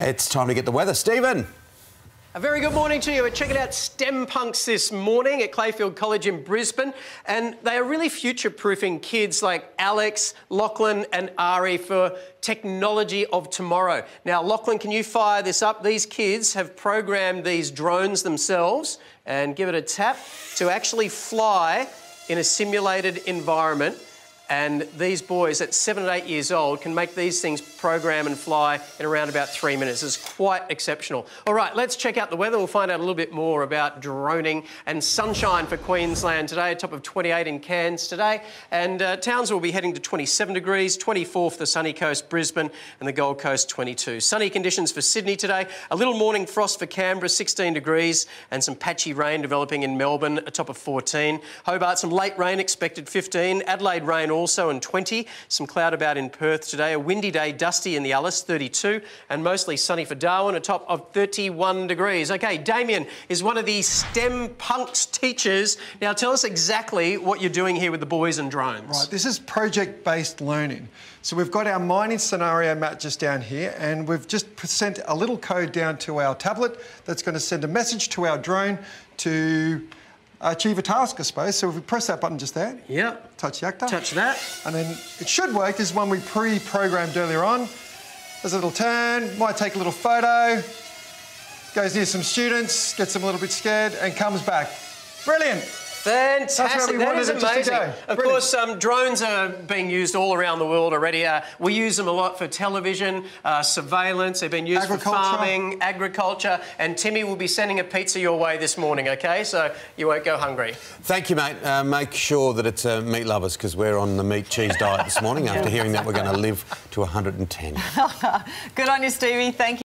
It's time to get the weather. Stephen. A very good morning to you. We're checking out STEM Punks this morning at Clayfield College in Brisbane, and they are really future-proofing kids like Alex, Lachlan and Ari for technology of tomorrow. Now, Lachlan, can you fire this up? These kids have programmed these drones themselves, and give it a tap, to actually fly in a simulated environment. And these boys at 7 and 8 years old can make these things program and fly in around about 3 minutes. It's quite exceptional. All right, let's check out the weather. We'll find out a little bit more about droning and sunshine for Queensland today, a top of 28 in Cairns today. And Townsville will be heading to 27 degrees, 24 for the sunny coast, Brisbane, and the Gold Coast 22. Sunny conditions for Sydney today, a little morning frost for Canberra, 16 degrees, and some patchy rain developing in Melbourne, a top of 14. Hobart, some late rain expected, 15. Adelaide rain also in 20. Some cloud about in Perth today. A windy day, dusty in the Alice, 32. And mostly sunny for Darwin, a top of 31 degrees. OK, Damien is one of the STEM Punks teachers. Now, tell us exactly what you're doing here with the boys and drones. Right, this is project-based learning. So we've got our mining scenario map just down here, and we've just sent a little code down to our tablet that's going to send a message to our drone to achieve a task, I suppose. So if we press that button just there, touch the actor. Touch that. And then it should work. This is one we pre-programmed earlier on. There's a little turn, might take a little photo, goes near some students, gets them a little bit scared, and comes back. Brilliant. Fantastic, that is amazing. Of course, drones are being used all around the world already. We use them a lot for television, surveillance, they've been used for farming, agriculture, and Timmy will be sending a pizza your way this morning, OK? So you won't go hungry. Thank you, mate. Make sure that it's meat lovers, because we're on the meat cheese diet this morning. After hearing that, we're going to live to 110. Good on you, Stevie. Thank you.